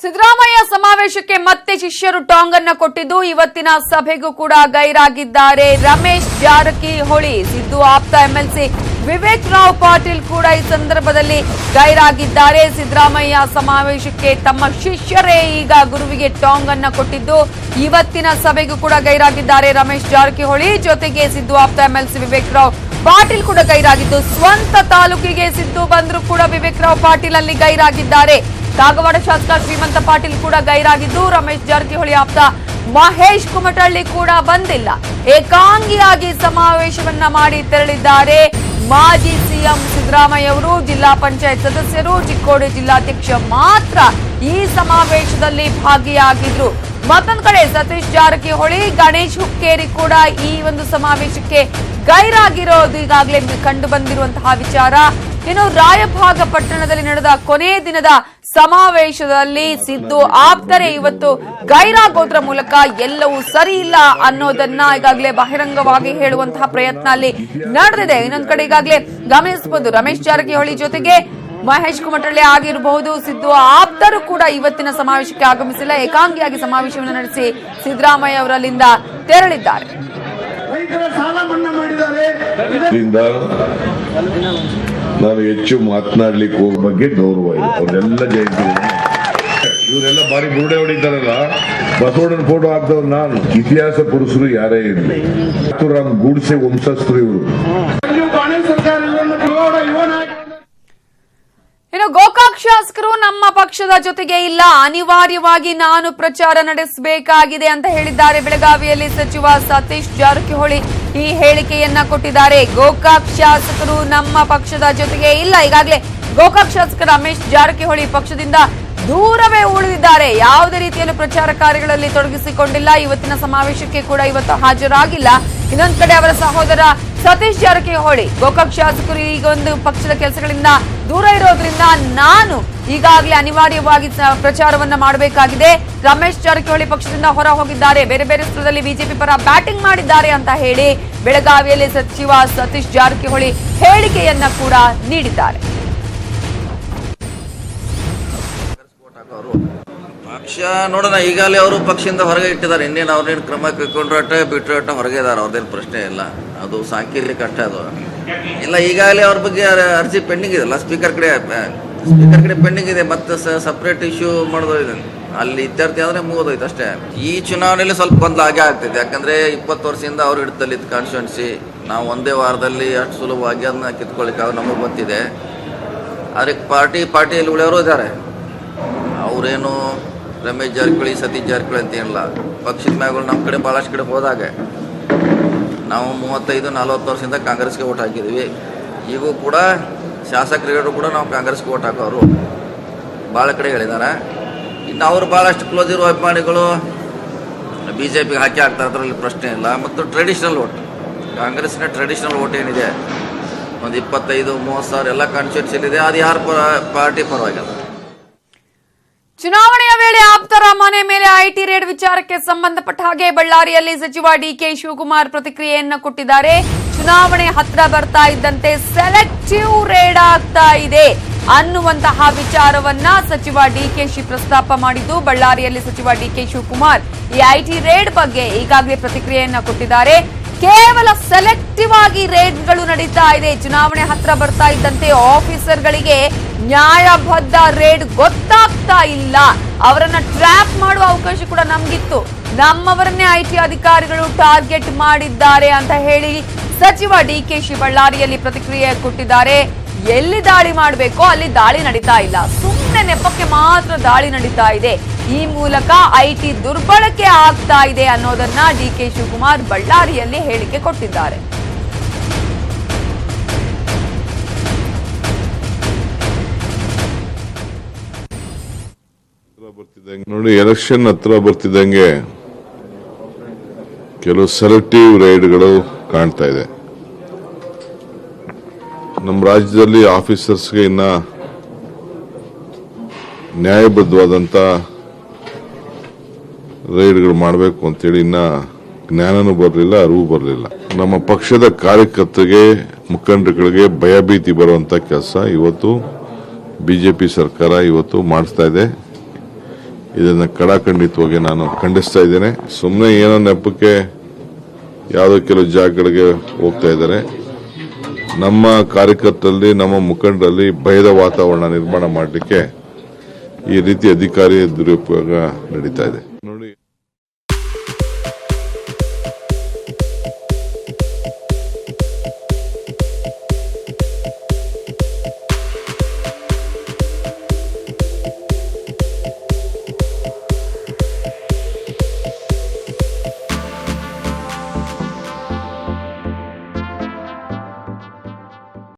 ಸಿದ್ದರಾಮಯ್ಯ ಸಮಾವೇಶಕ್ಕೆ ಮತ್ತೆ ಶಿಷ್ಯರು ಟಾಂಗ್ ಅನ್ನ ಕೊಟ್ಟಿದ್ದು ಇವತ್ತಿನ ಸಭೆಗೂ ಕೂಡ ಗೈರಾಗಿದ್ದಾರೆ ರಮೇಶ್ ಜಾರಕಿಹೊಳಿ. ಸಿದ್ದು ಆಪ್ತ ಎಂಎಲ್ಸಿ ವಿವೇಕ್ ರಾವ್ ಪಾಟೀಲ್ ಕೂಡ ಈ ಸಂದರ್ಭದಲ್ಲಿ ಗೈರಾಗಿದ್ದಾರೆ. ಸಿದ್ದರಾಮಯ್ಯ ಸಮಾವೇಶಕ್ಕೆ ತಮ್ಮ ಶಿಷ್ಯರೇ ಈಗ ಗುರುವಿಗೆ ಟಾಂಗ್ ಅನ್ನ ಕೊಟ್ಟಿದ್ದು ಇವತ್ತಿನ ಸಭೆಗೂ ಕೂಡ ಗೈರಾಗಿದ್ದಾರೆ ರಮೇಶ್ ಜಾರಕಿಹೊಳಿ. ಜೊತೆಗೆ ಸಿದ್ದು ಆಪ್ತ ಎಂಎಲ್ಸಿ ವಿವೇಕ್ ರಾವ್ ಪಾಟೀಲ್ ಕೂಡ ಗೈರಾಗಿದ್ದು ಸ್ವಂತ ತಾಲೂಕಿಗೆ ಸಿದ್ದು ಬಂದರೂ ಕೂಡ ವಿವೇಕ್ ರಾವ್ ಪಾಟೀಲ್ ಅಲ್ಲಿ ಗೈರಾಗಿದ್ದಾರೆ. ಕಾಗವಾಡ ಶಾಸಕ ಶ್ರೀಮಂತ ಪಾಟೀಲ್ ಕೂಡ ಗೈರಾಗಿದ್ದು ರಮೇಶ್ ಜಾರಕಿಹೊಳಿ ಆಪ್ತ ಮಹೇಶ್ ಕುಮಟಳ್ಳಿ ಕೂಡ ಬಂದಿಲ್ಲ. ಏಕಾಂಗಿಯಾಗಿ ಸಮಾವೇಶವನ್ನ ಮಾಡಿ ತೆರಳಿದ್ದಾರೆ. ಮಾಜಿ ಸಿಎಂ ಸಿದ್ದರಾಮಯ್ಯ ಅವರು, ಜಿಲ್ಲಾ ಪಂಚಾಯತ್ ಸದಸ್ಯರು, ಚಿಕ್ಕೋಡಿ ಜಿಲ್ಲಾಧ್ಯಕ್ಷ ಮಾತ್ರ ಈ ಸಮಾವೇಶದಲ್ಲಿ ಭಾಗಿಯಾಗಿದ್ರು. ಮತ್ತೊಂದು ಕಡೆ ಸತೀಶ್ ಜಾರಕಿಹೊಳಿ, ಗಣೇಶ್ ಹುಕ್ಕೇರಿ ಕೂಡ ಈ ಒಂದು ಸಮಾವೇಶಕ್ಕೆ ಗೈರಾಗಿರೋದು ಈಗಾಗಲೇ ಕಂಡು ಬಂದಿರುವಂತಹ ವಿಚಾರ. ಇನ್ನು ರಾಯಭಾಗ ಪಟ್ಟಣದಲ್ಲಿ ನಡೆದ ಕೊನೆ ದಿನದ ಸಮಾವೇಶದಲ್ಲಿ ಸಿದ್ದು ಆಪ್ತರೇ ಇವತ್ತು ಗೈರಾಗೋದ್ರ ಮೂಲಕ ಎಲ್ಲವೂ ಸರಿ ಇಲ್ಲ ಅನ್ನೋದನ್ನ ಈಗಾಗಲೇ ಬಹಿರಂಗವಾಗಿ ಹೇಳುವಂತಹ ಪ್ರಯತ್ನ ಅಲ್ಲಿ ನಡೆದಿದೆ. ಇನ್ನೊಂದು ಕಡೆ ಈಗಾಗಲೇ ಗಮನಿಸಬಹುದು ರಮೇಶ್ ಜಾರಕಿಹೊಳಿ ಜೊತೆಗೆ ಮಹೇಶ್ ಕುಮಟಳ್ಳಿ ಆಗಿರಬಹುದು, ಸಿದ್ದು ಆಪ್ತರು ಕೂಡ ಇವತ್ತಿನ ಸಮಾವೇಶಕ್ಕೆ ಆಗಮಿಸಿಲ್ಲ. ಏಕಾಂಗಿಯಾಗಿ ಸಮಾವೇಶವನ್ನು ನಡೆಸಿ ಸಿದ್ದರಾಮಯ್ಯ ಅವರಲ್ಲಿಂದ ತೆರಳಿದ್ದಾರೆ. ನಾನು ಹೆಚ್ಚು ಮಾತನಾಡ್ಲಿಕ್ಕೆ ಹೋಗೋ ಬಗ್ಗೆ ಗೌರವ ಇದೆ. ಅವರೆಲ್ಲ ಜಯಂತಿ ಇವರೆಲ್ಲ ಬಾರಿ ಬುರುಡೆ ಹೊಡಿತಾರಲ್ಲ, ಬಸವಣ್ಣನ ಫೋಟೋ ಹಾಕ್ದವ್ರು ನಾನು. ಇತಿಹಾಸ ಪುರುಷರು ಯಾರೇ ಇರಲಿ, ರಾಮ್ ಗೂಡ್ಸೆ ವಂಶಸ್ಥರು ಇವರು. ಇನ್ನು ಗೋಕಾಕ್ ಶಾಸಕರು ನಮ್ಮ ಪಕ್ಷದ ಜೊತೆಗೆ ಇಲ್ಲ, ಅನಿವಾರ್ಯವಾಗಿ ನಾನು ಪ್ರಚಾರ ನಡೆಸಬೇಕಾಗಿದೆ ಅಂತ ಹೇಳಿದ್ದಾರೆ. ಬೆಳಗಾವಿಯಲ್ಲಿ ಸಚಿವ ಸತೀಶ್ ಜಾರಕಿಹೊಳಿ ಈ ಹೇಳಿಕೆಯನ್ನ ಕೊಟ್ಟಿದ್ದಾರೆ. ಗೋಕಾಕ್ ಶಾಸಕರು ನಮ್ಮ ಪಕ್ಷದ ಜೊತೆಗೆ ಇಲ್ಲ. ಈಗಾಗಲೇ ಗೋಕಾಕ್ ಶಾಸಕ ರಮೇಶ್ ಜಾರಕಿಹೊಳಿ ಪಕ್ಷದಿಂದ ದೂರವೇ ಉಳಿದಿದ್ದಾರೆ. ಯಾವುದೇ ರೀತಿಯಲ್ಲೂ ಪ್ರಚಾರ ಕಾರ್ಯಗಳಲ್ಲಿ ತೊಡಗಿಸಿಕೊಂಡಿಲ್ಲ. ಇವತ್ತಿನ ಸಮಾವೇಶಕ್ಕೆ ಕೂಡ ಇವತ್ತು ಹಾಜರಾಗಿಲ್ಲ. ಇನ್ನೊಂದು ಕಡೆ ಅವರ ಸಹೋದರ ಸತೀಶ್ ಜಾರಕಿಹೊಳಿ, ಗೋಕಾಕ್ ಶಾಸಕರು ಈಗ ಒಂದು ಪಕ್ಷದ ಕೆಲಸಗಳಿಂದ ದೂರ ಇರೋದ್ರಿಂದ ನಾನು ಈಗಾಗಲೇ ಅನಿವಾರ್ಯವಾಗಿ ಪ್ರಚಾರವನ್ನ ಮಾಡಬೇಕಾಗಿದೆ. ರಮೇಶ್ ಜಾರಕಿಹೊಳಿ ಪಕ್ಷದಿಂದ ಹೊರ ಹೋಗಿದ್ದಾರೆ, ಬೇರೆ ಬೇರೆ ಸ್ಥಳದಲ್ಲಿ ಬಿಜೆಪಿ ಪರ ಬ್ಯಾಟಿಂಗ್ ಮಾಡಿದ್ದಾರೆ ಅಂತ ಹೇಳಿ ಬೆಳಗಾವಿಯಲ್ಲಿ ಸಚಿವ ಸತೀಶ್ ಜಾರಕಿಹೊಳಿ ಹೇಳಿಕೆಯನ್ನ ಕೂಡ ನೀಡಿದ್ದಾರೆ. ಪಕ್ಷ ನೋಡೋಣ, ಈಗಾಗಲೇ ಅವರು ಪಕ್ಷದಿಂದ ಹೊರಗೆ ಇಟ್ಟಿದ್ದಾರೆ. ಇನ್ನೇನು ಅವ್ರನ್ನೇನು ಕ್ರಮ ಕೈಗೊಂಡ್ರಟ ಬಿಟ್ಟರಟ ಹೊರಗೆ ಇದ್ದಾರೆ. ಅವ್ರದ್ದೇನು ಪ್ರಶ್ನೆ ಇಲ್ಲ, ಅದು ಸಾಂಕೇತಿಕ ಅಷ್ಟೇ. ಅದು ಇಲ್ಲ, ಈಗಾಗಲೇ ಅವ್ರ ಬಗ್ಗೆ ಅರ್ಜಿ ಪೆಂಡಿಂಗ್ ಇದೆಲ್ಲ, ಸ್ಪೀಕರ್ ಕಡೆ ಪೆಂಡಿಂಗ್ ಇದೆ. ಮತ್ತೆ ಸಪ್ರೇಟ್ ಇಶ್ಯೂ ಮಾಡೋದು ಇದೆ, ಅಲ್ಲಿ ಇತ್ಯರ್ಥಿ ಆದರೆ ಮುಗಿದೋಯ್ತು ಅಷ್ಟೇ. ಈ ಚುನಾವಣೆಯಲ್ಲಿ ಸ್ವಲ್ಪ ಗೊಂದಲ ಆಗೇ ಆಗ್ತಿದೆ. ಯಾಕಂದರೆ 20 ವರ್ಷದಿಂದ ಅವ್ರು ಹಿಡಿತಲ್ಲಿದ್ದು ಕಾನ್ಸ್ಟಿಟ್ಯೂನ್ಸಿ, ನಾವು ಒಂದೇ ವಾರದಲ್ಲಿ ಅಷ್ಟು ಸುಲಭವಾಗಿ ಅದನ್ನ ಕಿತ್ಕೊಳ್ಳಿಕ್ಕೆ ನಮಗೆ ಗೊತ್ತಿದೆ. ಅದಕ್ಕೆ ಪಾರ್ಟಿಯಲ್ಲಿ ಉಳಿಯೋರು ಇದ್ದಾರೆ. ಅವರೇನು ರಮೇಶ್ ಜಾರಕಿಹೊಳಿ ಸತೀಶ್ ಜಾರಕಿಹೊಳಿ ಅಂತ ಏನಿಲ್ಲ, ಪಕ್ಷದ ಮ್ಯಾಗಳು ನಮ್ಮ ಕಡೆ ಭಾಳಷ್ಟು ಕಡೆ ಹೋದಾಗ ನಾವು 35-40 ವರ್ಷದಿಂದ ಕಾಂಗ್ರೆಸ್ಗೆ ಓಟ್ ಹಾಕಿದ್ದೀವಿ. ಈಗೂ ಕೂಡ ಶಾಸಕರಿಗೂ ಕೂಡ ನಾವು ಕಾಂಗ್ರೆಸ್ಗೆ ಓಟ್ ಹಾಕೋರು ಭಾಳ ಕಡೆ ಹೇಳಿದ್ದಾರೆ. ಇನ್ನು ಅವರು ಭಾಳಷ್ಟು ಕ್ಲೋಸ್ ಇರೋ ಅಭಿಮಾನಿಗಳು BJPಗೆ ಹಾಕಿ ಹಾಕ್ತಾರೆ, ಅದರಲ್ಲಿ ಪ್ರಶ್ನೆ ಇಲ್ಲ. ಮತ್ತು ಟ್ರೆಡಿಷನಲ್ ಓಟ್, ಕಾಂಗ್ರೆಸ್ನ ಟ್ರೆಡಿಷನಲ್ ಓಟ್ ಏನಿದೆ ಒಂದು 25-30 ಸಾವಿರ ಎಲ್ಲ ಕಾನ್ಸ್ಟಿಟ್ಯೂನ್ಸಿಲಿದೆ, ಅದು ಯಾರು ಪಾರ್ಟಿ ಪರವಾಗಿಲ್ಲ. ಚುನಾವಣೆಯ ವೇಳೆ ಆಪ್ತರ ಮನೆ ಮೇಲೆ ಐಟಿ ರೇಡ್ ವಿಚಾರಕ್ಕೆ ಸಂಬಂಧಪಟ್ಟ ಹಾಗೆ ಬಳ್ಳಾರಿಯಲ್ಲಿ ಸಚಿವ ಡಿಕೆ ಶಿವಕುಮಾರ್ ಪ್ರತಿಕ್ರಿಯೆಯನ್ನ ಕೊಟ್ಟಿದ್ದಾರೆ. ಚುನಾವಣೆ ಹತ್ರ ಬರ್ತಾ ಇದ್ದಂತೆ ಸೆಲೆಕ್ಟಿವ್ ರೇಡ್ ಆಗ್ತಾ ಇದೆ ಅನ್ನುವಂತಹ ವಿಚಾರವನ್ನ ಸಚಿವ ಡಿಕೆಶಿ ಪ್ರಸ್ತಾಪ ಮಾಡಿದ್ದು, ಬಳ್ಳಾರಿಯಲ್ಲಿ ಸಚಿವ ಡಿಕೆ ಶಿವಕುಮಾರ್ ಈ ಐಟಿ ರೇಡ್ ಬಗ್ಗೆ ಈಗಾಗಲೇ ಪ್ರತಿಕ್ರಿಯೆಯನ್ನ ಕೊಟ್ಟಿದ್ದಾರೆ. ಕೇವಲ ಸೆಲೆಕ್ಟಿವ್ ಆಗಿ ರೇಡ್ಗಳು ನಡೀತಾ ಇದೆ. ಚುನಾವಣೆ ಹತ್ರ ಬರ್ತಾ ಇದ್ದಂತೆ ಆಫೀಸರ್ಗಳಿಗೆ ನ್ಯಾಯಬದ್ಧ ರೇಡ್ ಗೊತ್ತಾಗ್ತಾ ಇಲ್ಲ. ಅವರನ್ನ ಟ್ರ್ಯಾಪ್ ಮಾಡುವ ಅವಕಾಶ ಕೂಡ ನಮ್ಗಿತ್ತು, ನಮ್ಮವರನ್ನೇ ಐಟಿ ಅಧಿಕಾರಿಗಳು ಟಾರ್ಗೆಟ್ ಮಾಡಿದ್ದಾರೆ ಅಂತ ಹೇಳಿ ಸಚಿವ ಡಿಕೆಶಿ ಬಳ್ಳಾರಿಯಲ್ಲಿ ಪ್ರತಿಕ್ರಿಯೆ ಕೊಟ್ಟಿದ್ದಾರೆ. ಎಲ್ಲಿ ದಾಳಿ ಮಾಡಬೇಕೋ ಅಲ್ಲಿ ದಾಳಿ ನಡೀತಾ ಇಲ್ಲ, ಸುಮ್ಮನೆ ನೆಪಕ್ಕೆ ಮಾತ್ರ ದಾಳಿ ನಡೀತಾ ಇದೆ. ಈ ಮೂಲಕ ಐಟಿ ದುರ್ಬಳಕೆ ಆಗ್ತಾ ಇದೆ ಅನ್ನೋದನ್ನ ಡಿಕೆ ಶಿವಕುಮಾರ್ ಬಳ್ಳಾರಿಯಲ್ಲಿ ಹೇಳಿಕೆ ಕೊಟ್ಟಿದ್ದಾರೆ. ನೋಡಿ, ಎಲೆಕ್ಷನ್ ಹತ್ರ ಬರ್ತಿದ್ದಂಗೆ ಕೆಲವು ಸೆಲೆಕ್ಟಿವ್ ರೈಡ್ಗಳು ಕಾಣ್ತಾ ಇದೆ. ನಮ್ಮ ರಾಜ್ಯದಲ್ಲಿ ಆಫೀಸರ್ಸ್ಗೆ ಇನ್ನ ನ್ಯಾಯಬದ್ಧವಾದಂತ ರೈಡ್ಗಳು ಮಾಡಬೇಕು ಅಂತೇಳಿ ಇನ್ನ ಜ್ಞಾನನೂ ಬರಲಿಲ್ಲ, ಅರಿವು ಬರಲಿಲ್ಲ. ನಮ್ಮ ಪಕ್ಷದ ಕಾರ್ಯಕರ್ತರಿಗೆ, ಮುಖಂಡರುಗಳಿಗೆ ಭಯಭೀತಿ ಬರುವಂತ ಕೆಲಸ ಇವತ್ತು ಬಿಜೆಪಿ ಸರ್ಕಾರ ಇವತ್ತು ಮಾಡಿಸ್ತಾ ಇದೆ. ಇದನ್ನು ಕಡಾಖಂಡಿತವಾಗಿ ನಾನು ಖಂಡಿಸ್ತಾ ಇದ್ದೇನೆ. ಸುಮ್ಮನೆ ಏನೋ ನೆಪಕ್ಕೆ ಯಾವುದೋ ಕೆಲವು ಜಾಗಗಳಿಗೆ ಹೋಗ್ತಾ ಇದ್ದಾರೆ. ನಮ್ಮ ಕಾರ್ಯಕರ್ತರಲ್ಲಿ, ನಮ್ಮ ಮುಖಂಡರಲ್ಲಿ ಭಯದ ವಾತಾವರಣ ನಿರ್ಮಾಣ ಮಾಡಲಿಕ್ಕೆ ಈ ರೀತಿ ಅಧಿಕಾರಿ ದುರುಪಯೋಗ ನಡೀತಾ ಇದೆ.